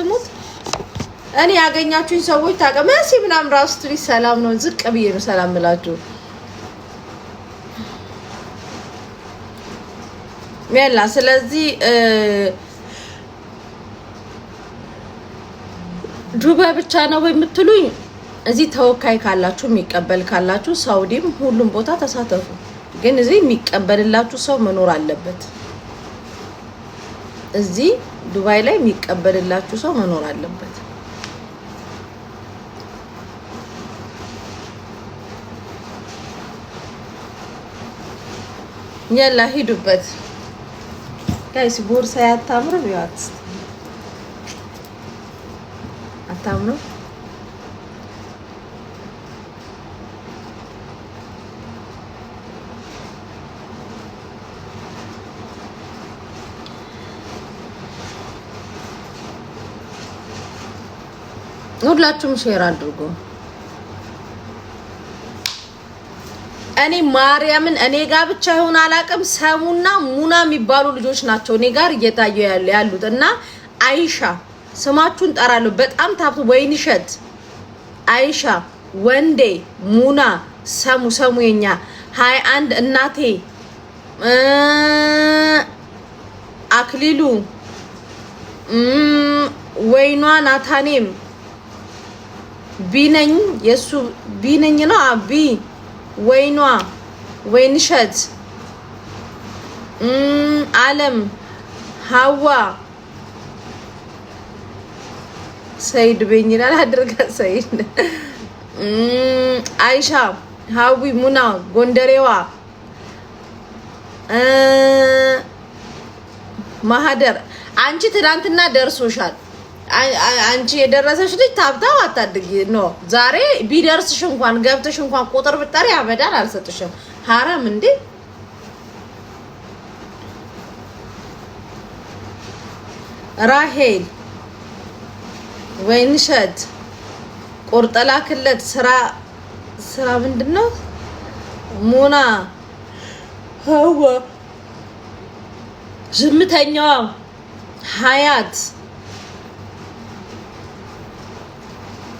ትሙት እኔ ያገኛችሁኝ ሰዎች ታቀመሲ ምናምን ራሱ ትሪ ሰላም ነው ዝቅ ብዬ ነው ሰላም ብላችሁ ያላ ስለዚህ ዱባይ ብቻ ነው የምትሉኝ እዚህ ተወካይ ካላችሁ የሚቀበል ካላችሁ ሳውዲም ሁሉም ቦታ ተሳተፉ ግን እዚህ የሚቀበልላችሁ ሰው መኖር አለበት እዚህ ዱባይ ላይ የሚቀበልላችሁ ሰው መኖር አለበት يلا ሂዱበት ጋይስ ቦርሳ ያታምሩ ያት አታምሩ ሁላችሁም ሼር አድርጉ እኔ ማርያምን እኔ ጋር ብቻ ይሆን አላቅም ሰሙና ሙና የሚባሉ ልጆች ናቸው እኔ ጋር እየታዩ ያሉት እና አይሻ ስማችሁን ጠራለሁ በጣም ታፕ ወይንሸት አይሻ ወንዴ ሙና ሰሙ የኛ 21 እናቴ አክሊሉ ወይኗ ናታኔም ቢነኝ የሱ ቢነኝ ነው አቢ ወይኗ ወይንሸት ዓለም ሀዋ ሰይድ በእኝላል አድርጋ ሰይድ አይሻ ሀዊ ሙና ጎንደሬዋ ማህደር አንቺ ትናንትና ደርሶሻል አንቺ የደረሰሽ ልጅ ታብታው አታድጊ ነው ዛሬ ቢደርስሽ እንኳን ገብተሽ እንኳን ቁጥር ብጠሪ አበዳን አልሰጥሽም حرام እንዴ ራሄል ወይንሸት ቁርጠላክለት ስራ ምንድነው ሙና ሀዋ ዝምተኛዋ ሀያት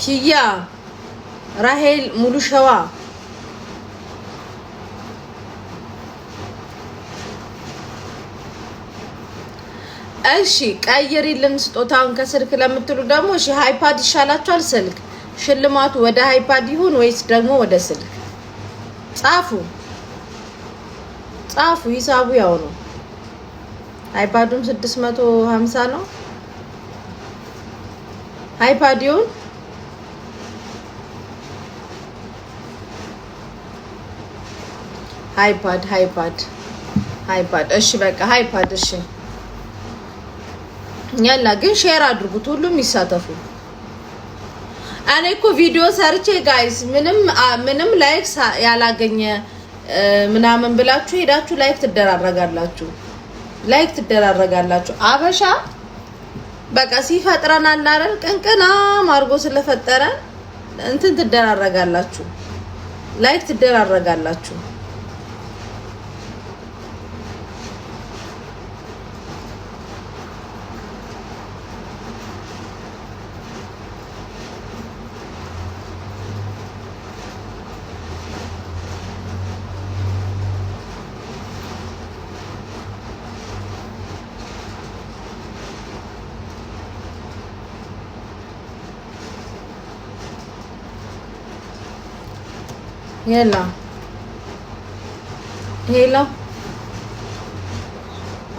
ኪያ ራሄል ሙሉሸዋ እሺ ቀይሪልን ስጦታውን ከስልክ ለምትሉ ደግሞ እሺ ሃይፓድ ይሻላችኋል ስልክ ሽልማቱ ወደ ሃይፓድ ይሁን ወይስ ደግሞ ወደ ስልክ ጻፉ ሂሳቡ ያው ነው ሃይፓዱም 650 ነው ሃይፓድ ይሁን ሃይፓድ እሺ በቃ ሃይፓድ እሺ ያላ ግን ሼር አድርጉት ሁሉም ይሳተፉ እኔ እኮ ቪዲዮ ሰርቼ ጋይስ ምንም ላይክስ ያላገኘ ምናምን ብላችሁ ሄዳችሁ ላይክ ትደራረጋላችሁ አበሻ በቃ ሲፈጥረናል አይደል ቅንቅና ማርጎ ስለፈጠረን እንትን ትደራረጋላችሁ ላይክ ትደራረጋላችሁ يلا هلا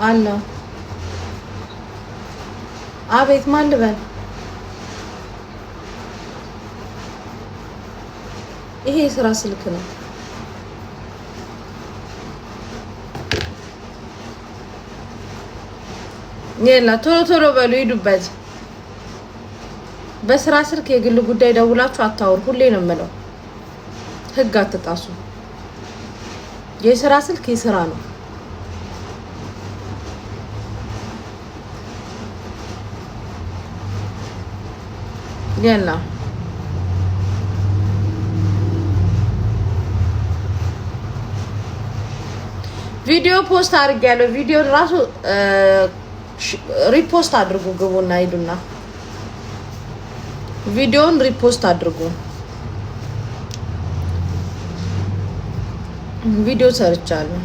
الله አቤት ማን ልበል ይሄ ስራ ስልክ ነው يلا ቶሎ በሉ ሂዱበት በስራ ስልክ የግል ጉዳይ ደውላችሁ አታውሩ ሁሌ ነው የምለው ህግ አትጣሱ የስራ ስልክ የስራ ነው ያላ ቪዲዮ ፖስት አድርጌያለሁ ቪዲዮ ራሱ ሪፖስት አድርጉ ግቡና ሂዱና ቪዲዮን ሪፖስት አድርጉ። ቪዲዮ ሰርቻለሁ።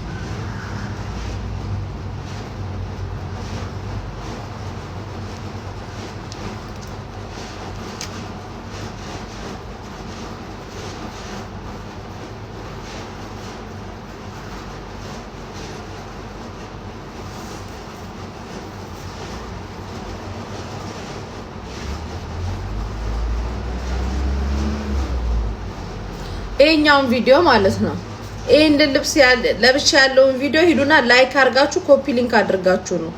ይሄኛውን ቪዲዮ ማለት ነው። ይሄን ልብስ ለብቻ ያለውን ቪዲዮ ሂዱና ላይክ አድርጋችሁ ኮፒ ሊንክ አድርጋችሁ ነው።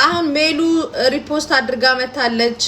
አሁን ሜሉ ሪፖስት አድርጋ መታለች።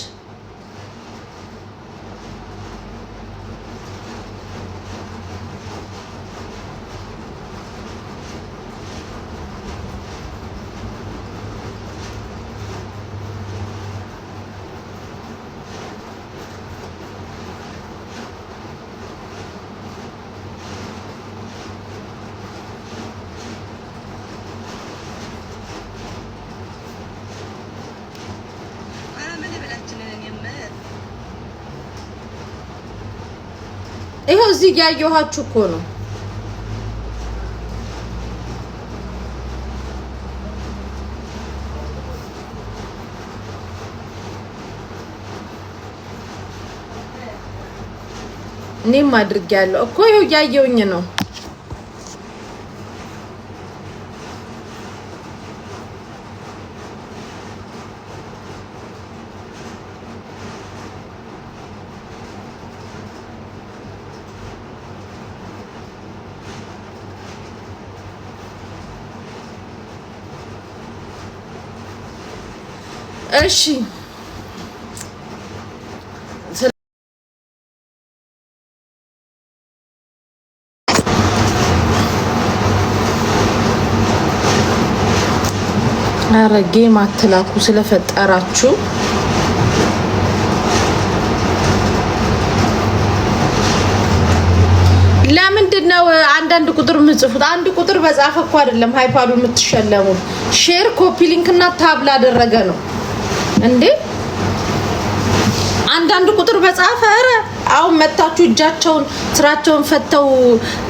ይሄው እዚህ ያየኋችሁ እኮ ነው። እኔም አድርጌያለሁ እኮ ይሄው ያየውኝ ነው። እሺ አረጌ ማትላኩ ስለፈጠራችሁ ለምንድነው አንዳንድ ቁጥር ምጽፉት? አንድ ቁጥር በጻፈ እኮ አይደለም ሃይፓዱ የምትሸለሙ። ሼር ኮፒ ሊንክ እና ታብ ላደረገ ነው እንዴ? አንዳንድ ቁጥር በጻፈ አረ አሁን መታችሁ እጃቸውን ስራቸውን ፈተው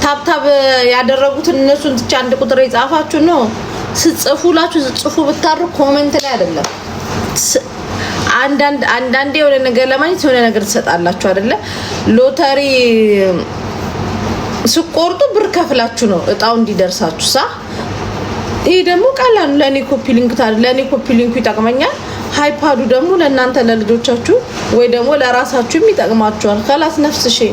ታብታብ ያደረጉት እነሱን ትቻ አንድ ቁጥር የጻፋችሁ ነው። ጽፉላችሁ ጽፉ ብታሩ ኮሜንት ላይ አይደለም። አንዳንዴ የሆነ ነገር ለማግኘት የሆነ ነገር ትሰጣላችሁ አይደለ? ሎተሪ ስቆርጡ ብር ከፍላችሁ ነው እጣው እንዲደርሳችሁ ሳ ይሄ ደግሞ ቀላል ለኔ ኮፒ ሊንክ ታዲያ ለኔ ኮፒ ሊንኩ ይጠቅመኛል። ሃይፓዱ ደግሞ ለእናንተ ለልጆቻችሁ ወይ ደግሞ ለራሳችሁ ይጠቅማችኋል። خلاص ነፍስ ሺ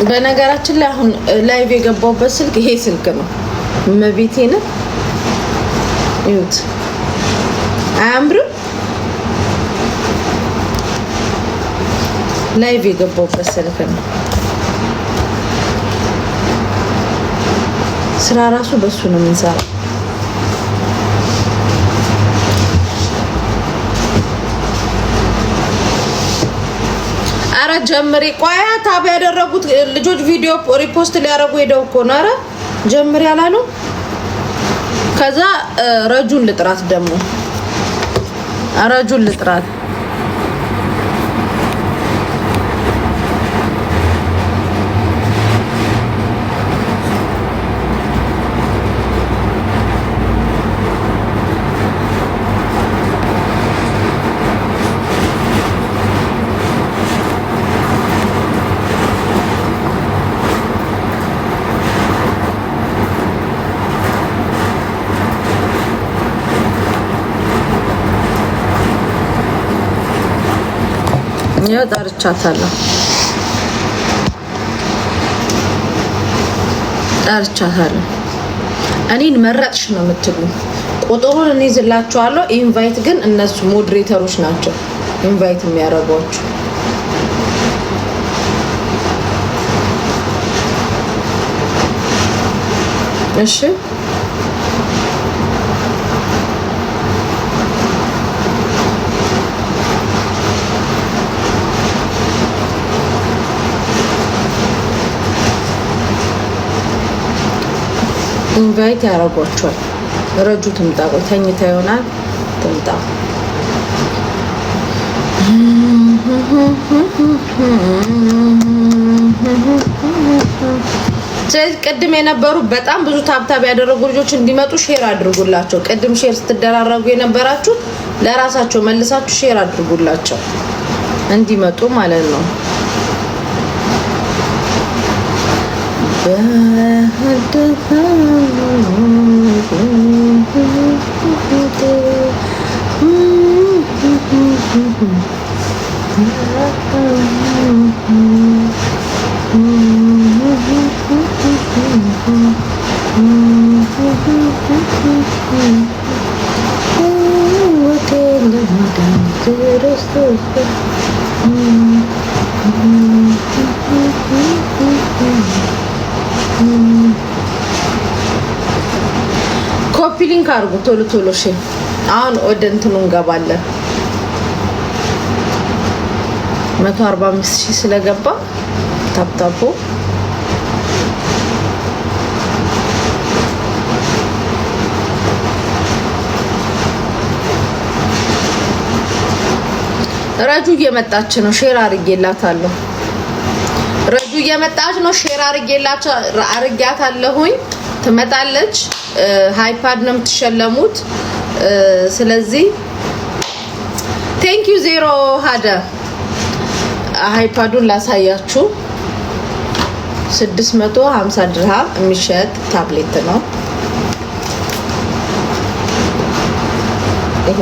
በነገራችን ላይ አሁን ላይቭ የገባውበት ስልክ ይሄ ስልክ ነው። መቤቴን ይሁት አያምርም? ላይቭ የገባውበት ስልክ ነው። ስራ ራሱ በሱ ነው የምንሰራው። ጀምሪ። ቆያ ታብ ያደረጉት ልጆች ቪዲዮ ሪፖስት ሊያረጉ ሄደው እኮ ነው። ኧረ ጀምሪ ያላሉ። ከዛ ረጁን ልጥራት ደግሞ ረጁን ልጥራት። ጠርቻታለሁ። እኔን መረጥሽ ነው የምትሉኝ። ቁጥሩን እኔ ይዝላችኋለሁ። ኢንቫይት ግን እነሱ ሞዴሬተሮች ናቸው ኢንቫይት የሚያደርጓችሁ። እሺ ኢንቫይት ያደርጓቸዋል። ረጁ ትምጣ። ቆይ ተኝታ ይሆናል። ትምጣ። ስለዚህ ቅድም የነበሩ በጣም ብዙ ታብታብ ያደረጉ ልጆች እንዲመጡ ሼር አድርጉላቸው። ቅድም ሼር ስትደራረጉ የነበራችሁ ለራሳቸው መልሳችሁ ሼር አድርጉላቸው እንዲመጡ ማለት ነው። ኮፒ ሊንክ አድርጉ ቶሎ ቶሎ። እሺ አሁን ወደ እንትኑ እንገባለን። 145,000 ስለገባ ታፕታፑ ረጁ እየመጣች ነው። ሼር አድርጌላታለሁ። ረጁ እየመጣች ነው። ሼር አድርጌያታለሁኝ። ትመጣለች። ሃይፓድ ነው የምትሸለሙት። ስለዚህ ቴንክ ዩ ዜሮ ሀደ ሃይፓዱን ላሳያችሁ። 650 ድርሃም የሚሸጥ ታብሌት ነው ይሄ።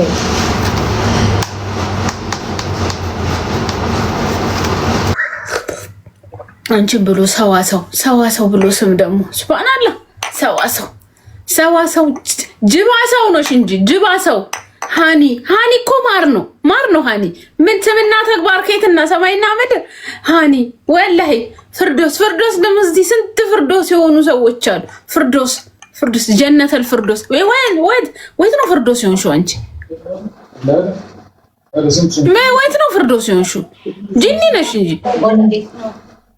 አንቺን ብሎ ሰዋሰው ብሎ ስም ደግሞ ሱብሃንአላህ። ሰዋሰው ጅባሰው ነው እንጂ ጅባሰው። ሃኒ እኮ ማር ነው ሃኒ። ምን ስምና ተግባር ከየትና ሰማይና ምድር ሃኒ። ወላሂ ፍርዶስ ደግሞ እዚህ ስንት ፍርዶስ የሆኑ ሰዎች አሉ። ፍርዶስ ጀነተል ፍርዶስ ወይት ነው ፍርዶስ የሆንሽው አንቺ? ወይት ነው ፍርዶስ የሆንሽው? ጂኒ ነሽ እንጂ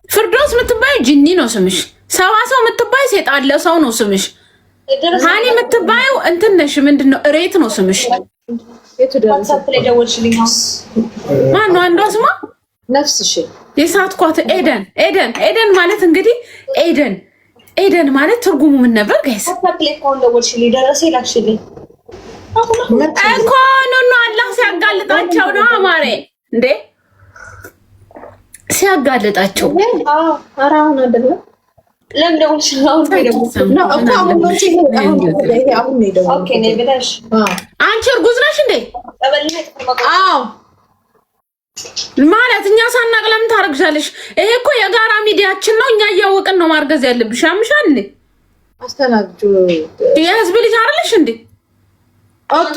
ፍርዶስ የምትባይ ጂኒ ነው ስምሽ። ሰዋሰው የምትባይ ሴጣን ለሰው ነው ስምሽ። ሃኒ የምትባዩ እንትን ነሽ። ምንድነው እሬት ነው ስምሽ። ማነው አንዷ ስሟ ነፍስሽ የሳትኳት ኤደን ማለት እንግዲህ ኤደን ማለት ትርጉሙ ምን ነበር ጋይስ? እኮ ኖ አላህ ሲያጋልጣቸው ነው አማሬ እንዴ ሲያጋልጣቸው። አራውን አይደለም ለምደውልሽ ነው አንቺ እርጉዝ ነሽ እንዴ? አዎ ማለት እኛ ሳናቅ ለምን ታረግሻለሽ? ይሄ እኮ የጋራ ሚዲያችን ነው። እኛ እያወቅን ነው ማርገዝ ያለብሽ። አምሻል እንዴ አስተናግጁ። የህዝብ ልጅ አይደለሽ እንዴ? ኦኬ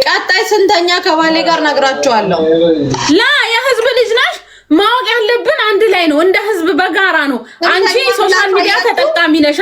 ቀጣይ ስንተኛ ከባሌ ጋር ነግራቸዋለሁ። ላ የህዝብ ልጅ ነሽ። ማወቅ ያለብን አንድ ላይ ነው። እንደ ህዝብ በጋራ ነው። አንቺ ሶሻል ሚዲያ ተጠቃሚ ነሽ።